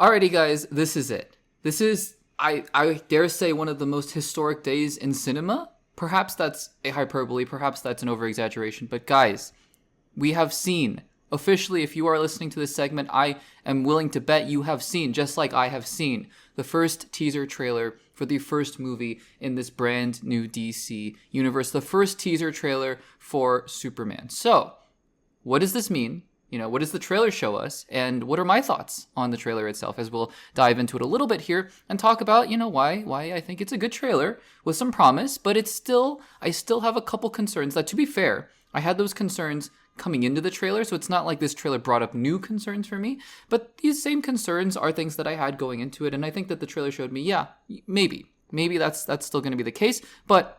Alrighty, guys, this is it. This is, I dare say, one of the most historic days in cinema. Perhaps that's a hyperbole, perhaps that's an over-exaggeration, but guys, we have seen, officially, if you are listening to this segment, I am willing to bet you have seen, just like I have seen, the first teaser trailer for the first movie in this brand new DC universe, the first teaser trailer for Superman. So, what does this mean? What does the trailer show us? And what are my thoughts on the trailer itself, as we'll dive into it a little bit here and talk about, why I think it's a good trailer with some promise, but I still have a couple concerns that, to be fair, I had those concerns coming into the trailer, so it's not like this trailer brought up new concerns for me, but these same concerns are things that I had going into it, and I think that the trailer showed me, yeah, maybe that's still going to be the case, but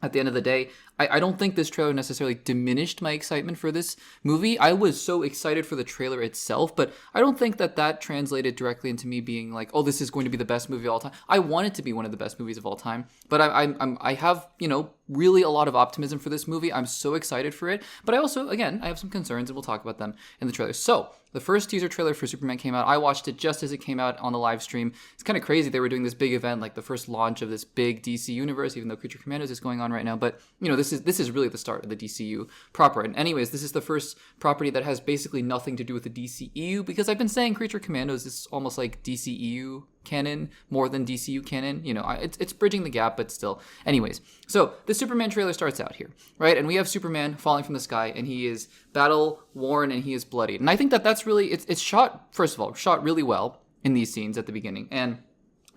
at the end of the day, I don't think this trailer necessarily diminished my excitement for this movie. I was so excited for the trailer itself, but I don't think that translated directly into me being like, oh, this is going to be the best movie of all time. I want it to be one of the best movies of all time, but I have, really a lot of optimism for this movie. I'm so excited for it, but I also, again, I have some concerns, and we'll talk about them in the trailer. So, the first teaser trailer for Superman came out. I watched it just as it came out on the live stream. It's kind of crazy. They were doing this big event, like the first launch of this big DC universe, even though Creature Commandos is going on right now. But, this is really the start of the DCU proper. And anyways, this is the first property that has basically nothing to do with the DCEU, because I've been saying Creature Commandos is almost like DCEU canon more than DCU canon. It's bridging the gap, but still. Anyways, so the Superman trailer starts out here, right? And we have Superman falling from the sky, and he is battle worn and he is bloodied. And I think that's really, it's shot, first of all, shot really well in these scenes at the beginning. And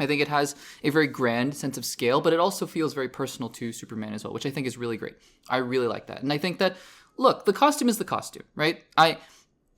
I think it has a very grand sense of scale, but it also feels very personal to Superman as well, which I think is really great. I really like that. And I think that, look, the costume is the costume, right?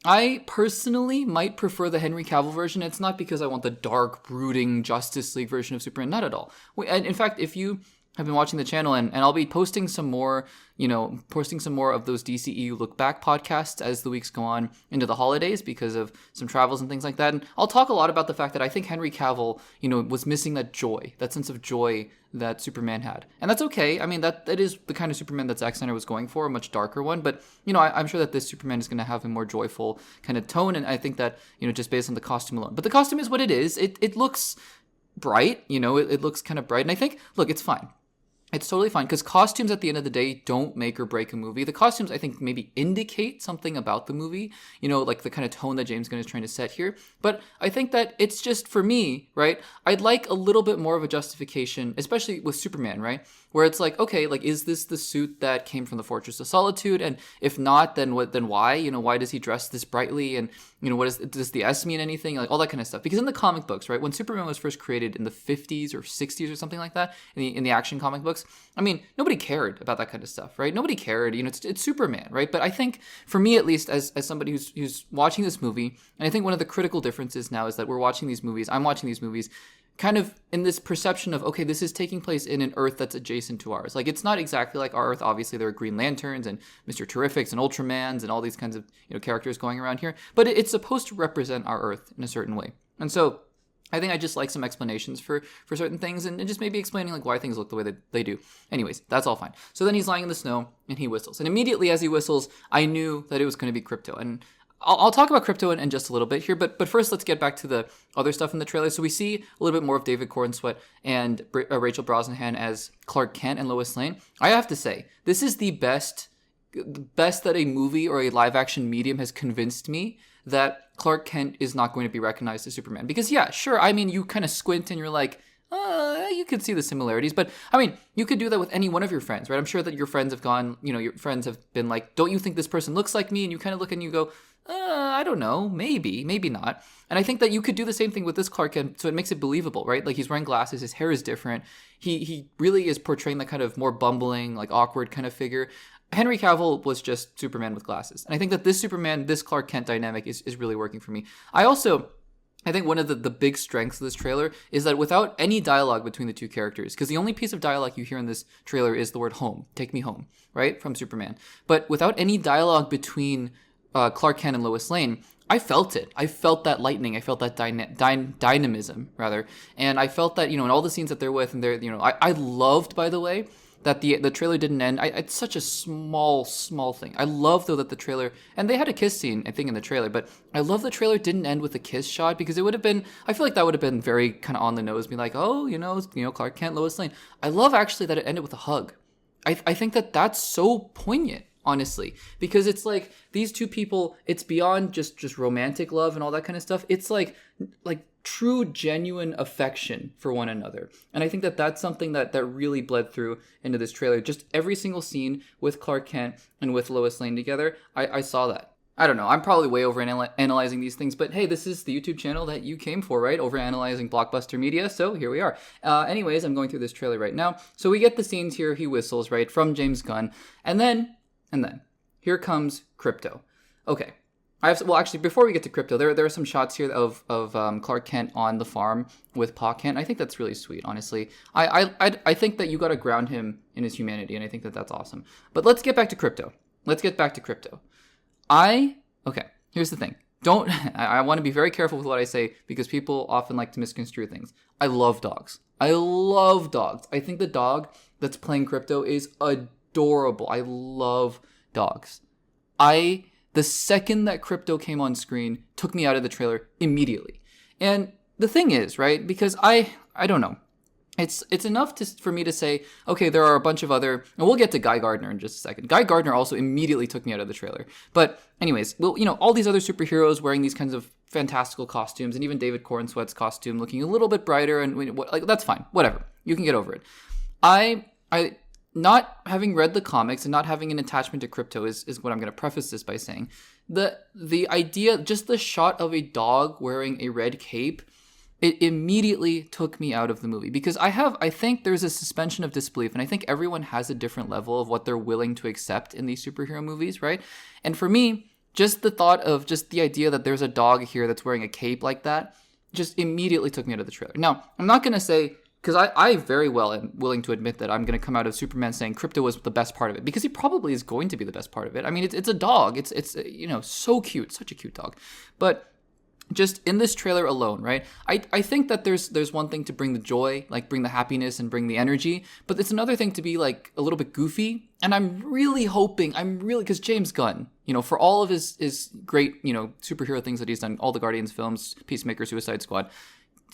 I personally might prefer the Henry Cavill version. It's not because I want the dark, brooding Justice League version of Superman, not at all. And in fact, if you have been watching the channel, and I'll be posting some more of those DCEU look back podcasts as the weeks go on into the holidays because of some travels and things like that. And I'll talk a lot about the fact that I think Henry Cavill, was missing that joy, that sense of joy that Superman had. And that's okay. I mean, that is the kind of Superman that Zack Snyder was going for, a much darker one. But, I'm sure that this Superman is going to have a more joyful kind of tone. And I think that, just based on the costume alone. But the costume is what it is. It looks bright, it looks kind of bright. And I think, look, it's fine. It's totally fine, because costumes at the end of the day don't make or break a movie. The costumes, I think, maybe indicate something about the movie, like the kind of tone that James Gunn is trying to set here. But I think that it's just, for me, right, I'd like a little bit more of a justification, especially with Superman, right, where it's like, okay, like, is this the suit that came from the Fortress of Solitude? And if not, then what? Then why? Why does he dress this brightly? And, does the S mean anything? Like, all that kind of stuff. Because in the comic books, right, when Superman was first created in the 50s or 60s or something like that, in the action comic books, I mean, nobody cared about that kind of stuff, right? Nobody cared, it's Superman, right? But I think, for me at least, as somebody who's watching this movie, and I think one of the critical differences now is that I'm watching these movies, kind of in this perception of, okay, this is taking place in an Earth that's adjacent to ours. Like, it's not exactly like our Earth. Obviously, there are Green Lanterns and Mr. Terrifics and Ultramans and all these kinds of, characters going around here. But it's supposed to represent our Earth in a certain way. And so I think I just like some explanations for certain things, and just maybe explaining like why things look the way that they do. Anyways, that's all fine. So then he's lying in the snow and he whistles. And immediately as he whistles, I knew that it was going to be Crypto. And I'll talk about Crypto in just a little bit here, but first let's get back to the other stuff in the trailer. So we see a little bit more of David Cornsweet and Rachel Brosnahan as Clark Kent and Lois Lane. I have to say, this is the best that a movie or a live action medium has convinced me that Clark Kent is not going to be recognized as Superman. Because yeah, sure, I mean, you kind of squint and you're like, you could see the similarities, but I mean, you could do that with any one of your friends, right? I'm sure that your friends have gone, your friends have been like, don't you think this person looks like me? And you kind of look and you go, I don't know, maybe not. And I think that you could do the same thing with this Clark Kent, so it makes it believable, right? Like, he's wearing glasses, his hair is different. He really is portraying that kind of more bumbling, like awkward kind of figure. Henry Cavill was just Superman with glasses. And I think that this Clark Kent dynamic is really working for me. I think one of the big strengths of this trailer is that without any dialogue between the two characters, because the only piece of dialogue you hear in this trailer is the word home, take me home, right, from Superman. But without any dialogue between Clark Kent and Lois Lane, I felt it. I felt that lightning. I felt that dynamism, rather. And I felt that, in all the scenes that they're with, and I loved, by the way, that the trailer didn't end. It's such a small thing. I love though that the trailer, and they had a kiss scene I think in the trailer, but I love the trailer didn't end with a kiss shot, because it would have been, I feel like that would have been very kind of on the nose, being like, oh, Clark Kent, Lois Lane. I love actually that it ended with a hug. I think that that's so poignant, honestly, because it's like these two people, it's beyond just romantic love and all that kind of stuff. It's like true, genuine affection for one another. And I think that that's something that really bled through into this trailer. Just every single scene with Clark Kent and with Lois Lane together, I saw that. I don't know. I'm probably way over analyzing these things, but hey, this is the YouTube channel that you came for, right? Over analyzing blockbuster media. So here we are. Anyways, I'm going through this trailer right now. So we get the scenes here. He whistles, right, from James Gunn, and then here comes Crypto. Okay. Actually, before we get to Crypto, there are some shots here of Clark Kent on the farm with Pa Kent. I think that's really sweet, honestly. I think that you got to ground him in his humanity, and I think that that's awesome. But let's get back to Crypto. Okay, here's the thing. I want to be very careful with what I say, because people often like to misconstrue things. I love dogs. I think the dog that's playing Crypto is adorable. I love dogs. The second that Crypto came on screen, took me out of the trailer immediately. And the thing is, right, because I don't know. It's enough for me to say, okay, there are a bunch of other, and we'll get to Guy Gardner in just a second. Guy Gardner also immediately took me out of the trailer. But anyways, well, all these other superheroes wearing these kinds of fantastical costumes, and even David Corenswet's costume looking a little bit brighter, and that's fine, whatever. You can get over it. I not having read the comics and not having an attachment to Crypto is what I'm going to preface this by saying. The idea, just the shot of a dog wearing a red cape, it immediately took me out of the movie, because I think there's a suspension of disbelief, and I think everyone has a different level of what they're willing to accept in these superhero movies, right? And for me, just the thought of just the idea that there's a dog here that's wearing a cape like that just immediately took me out of the trailer. Now, I'm not going to say, because I very well am willing to admit that I'm going to come out of Superman saying Crypto was the best part of it, because he probably is going to be the best part of it. I mean, it's a dog. It's so cute, such a cute dog. But just in this trailer alone, right? I think that there's one thing to bring the joy, like bring the happiness and bring the energy, but it's another thing to be like a little bit goofy. And I'm really hoping, because James Gunn, for all of his great, superhero things that he's done, all the Guardians films, Peacemaker, Suicide Squad,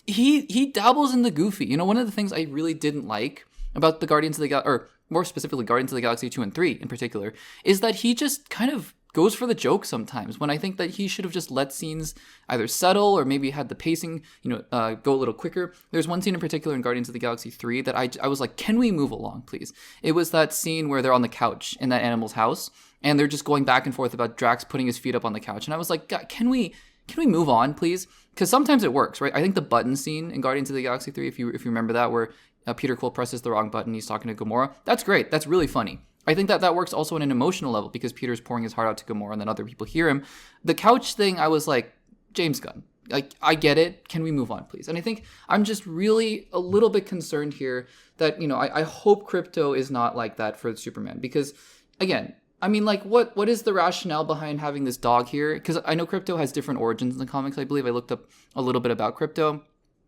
he dabbles in the goofy. One of the things I really didn't like about the Guardians of the Galaxy, or more specifically Guardians of the Galaxy 2 and 3 in particular, is that he just kind of goes for the joke sometimes, when I think that he should have just let scenes either settle or maybe had the pacing, go a little quicker. There's one scene in particular in Guardians of the Galaxy 3 that I was like, can we move along, please? It was that scene where they're on the couch in that animal's house, and they're just going back and forth about Drax putting his feet up on the couch. And I was like, God, can we move on, please? Because sometimes it works, right? I think the button scene in Guardians of the Galaxy 3, if you remember that, where Peter Quill presses the wrong button, he's talking to Gamora, that's great. That's really funny. I think that works also on an emotional level, because Peter's pouring his heart out to Gamora and then other people hear him. The couch thing, I was like, James Gunn, like, I get it. Can we move on, please? And I think I'm just really a little bit concerned here that, I hope Crypto is not like that for Superman, because, again, I mean, like, what is the rationale behind having this dog here? Because I know Crypto has different origins in the comics, I believe. I looked up a little bit about Crypto.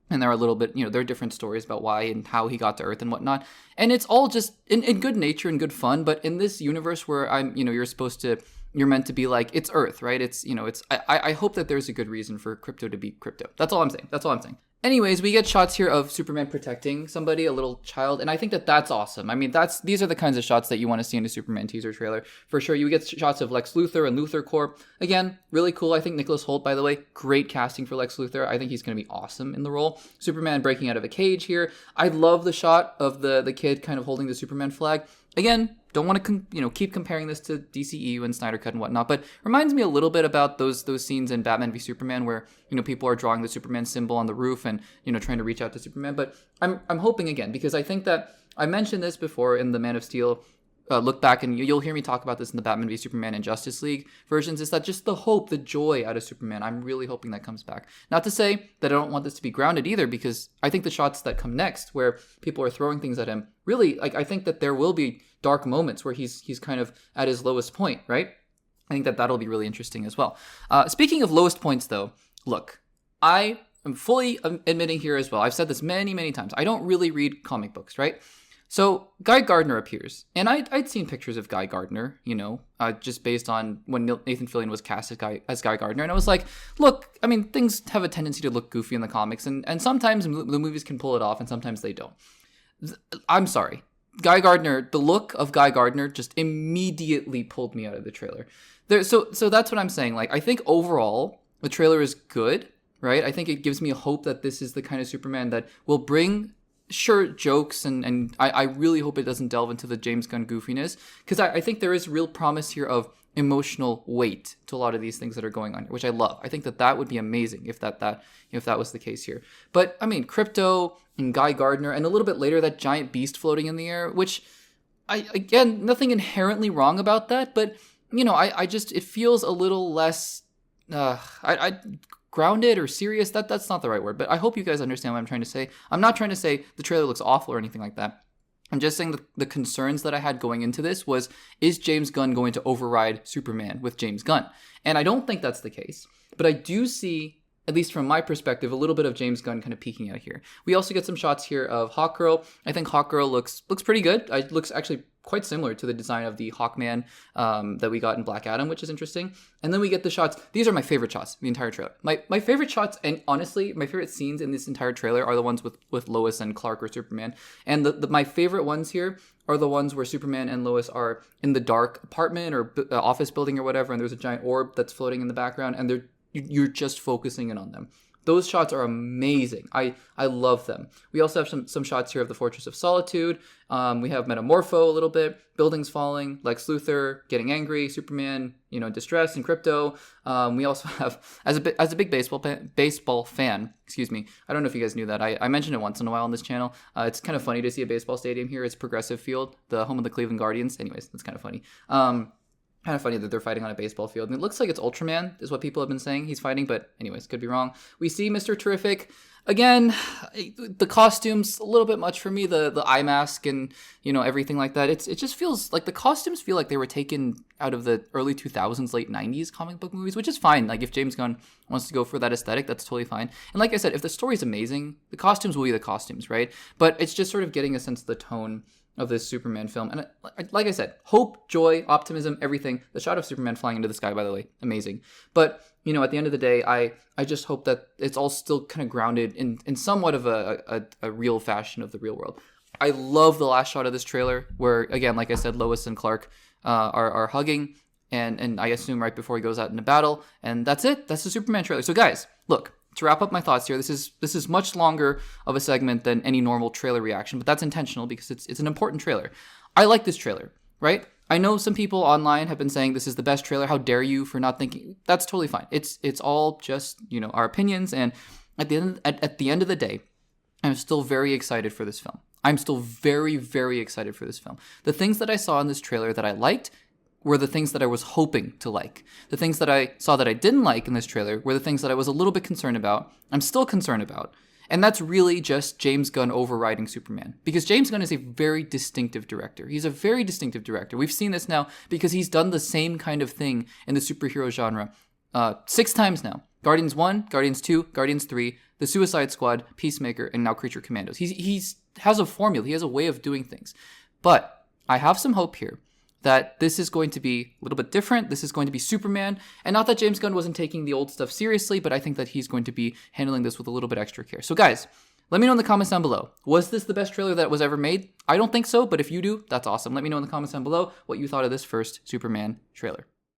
And there are a little bit, there are different stories about why and how he got to Earth and whatnot. And it's all just in good nature and good fun. But in this universe where you're meant to be like, it's Earth, right? I hope that there's a good reason for Crypto to be Crypto. That's all I'm saying. Anyways, we get shots here of Superman protecting somebody, a little child, and I think that that's awesome. I mean, these are the kinds of shots that you want to see in a Superman teaser trailer. For sure, you get shots of Lex Luthor and Luthor Corp. Again, really cool. I think Nicholas Hoult, by the way, great casting for Lex Luthor. I think he's going to be awesome in the role. Superman breaking out of a cage here. I love the shot of the kid kind of holding the Superman flag. Again, don't want to keep comparing this to DCEU and Snyder Cut and whatnot, but reminds me a little bit about those scenes in Batman v Superman where people are drawing the Superman symbol on the roof and trying to reach out to Superman. But I'm hoping, again, because I think that I mentioned this before in the Man of Steel look back, and you'll hear me talk about this in the Batman v Superman and Justice League versions, is that just the hope, the joy out of Superman. I'm really hoping that comes back. Not to say that I don't want this to be grounded either, because I think the shots that come next where people are throwing things at him, really, like, I think that there will be dark moments where he's kind of at his lowest point, right? I think that that'll be really interesting as well. Speaking of lowest points, though, look, I am fully admitting here as well, I've said this many, many times, I don't really read comic books, right? So Guy Gardner appears, and I'd seen pictures of Guy Gardner, just based on when Nathan Fillion was cast as Guy Gardner, and I was like, look, I mean, things have a tendency to look goofy in the comics, and sometimes the movies can pull it off, and sometimes they don't. I'm sorry. Guy Gardner, the look of Guy Gardner just immediately pulled me out of the trailer. So that's what I'm saying. Like, I think overall, the trailer is good, right? I think it gives me hope that this is the kind of Superman that will bring jokes, and I really hope it doesn't delve into the James Gunn goofiness, because I think there is real promise here of emotional weight to a lot of these things that are going on here, which I love. I think that would be amazing if that was the case here. But I mean, Crypto and Guy Gardner, and a little bit later that giant beast floating in the air, which again, nothing inherently wrong about that, but I just, it feels a little less grounded or serious. That's not the right word, but I hope you guys understand what I'm trying to say. I'm not trying to say the trailer looks awful or anything like that. I'm just saying the concerns that I had going into this was, is James Gunn going to override Superman with James Gunn? And I don't think that's the case, but I do see, at least from my perspective, a little bit of James Gunn kind of peeking out here. We also get some shots here of Hawkgirl. I think Hawkgirl looks pretty good. It looks actually quite similar to the design of the Hawkman that we got in Black Adam, which is interesting. And then we get the shots. These are my favorite shots, the entire trailer. My favorite shots, and honestly, my favorite scenes in this entire trailer are the ones with Lois and Clark or Superman. And my favorite ones here are the ones where Superman and Lois are in the dark apartment or office building or whatever, and there's a giant orb that's floating in the background, and you're just focusing in on them. Those shots are amazing. I love them. We also have some shots here of the Fortress of Solitude. We have Metamorpho a little bit, buildings falling, Lex Luthor getting angry, Superman, distress, and Crypto. We also have, as a big baseball fan, excuse me, I don't know if you guys knew that. I mentioned it once in a while on this channel. It's kind of funny to see a baseball stadium here. It's Progressive Field, the home of the Cleveland Guardians. Anyways, that's kind of funny. Kind of funny that they're fighting on a baseball field. And it looks like it's Ultraman is what people have been saying he's fighting, but anyways, could be wrong. We see Mr. Terrific. Again, the costumes, a little bit much for me, the eye mask and, everything like that. It just feels like the costumes feel like they were taken out of the early 2000s, late 90s comic book movies, which is fine. Like, if James Gunn wants to go for that aesthetic, that's totally fine. And like I said, if the story's amazing, the costumes will be the costumes, right? But it's just sort of getting a sense of the tone of this Superman film. And like I said, hope, joy, optimism, everything. The shot of Superman flying into the sky, by the way, amazing. But, at the end of the day, I just hope that it's all still kind of grounded in somewhat of a real fashion of the real world. I love the last shot of this trailer where, again, like I said, Lois and Clark are hugging, and I assume right before he goes out into battle. And that's it. That's the Superman trailer. So guys, look, to wrap up my thoughts here, this is much longer of a segment than any normal trailer reaction, but that's intentional because it's an important trailer. I like this trailer, right? I know some people online have been saying this is the best trailer. How dare you for not thinking? That's totally fine. It's all just, our opinions, and at the end of the day, I'm still very excited for this film. I'm still very, very excited for this film. The things that I saw in this trailer that I liked were the things that I was hoping to like. The things that I saw that I didn't like in this trailer were the things that I was a little bit concerned about. I'm still concerned about. And that's really just James Gunn overriding Superman. Because James Gunn is a very distinctive director. He's a very distinctive director. We've seen this now because he's done the same kind of thing in the superhero genre 6 times now. Guardians 1, Guardians 2, Guardians 3, The Suicide Squad, Peacemaker, and now Creature Commandos. He has a formula. He has a way of doing things. But I have some hope here that this is going to be a little bit different. This is going to be Superman. And not that James Gunn wasn't taking the old stuff seriously, but I think that he's going to be handling this with a little bit extra care. So guys, let me know in the comments down below. Was this the best trailer that was ever made? I don't think so, but if you do, that's awesome. Let me know in the comments down below what you thought of this first Superman trailer.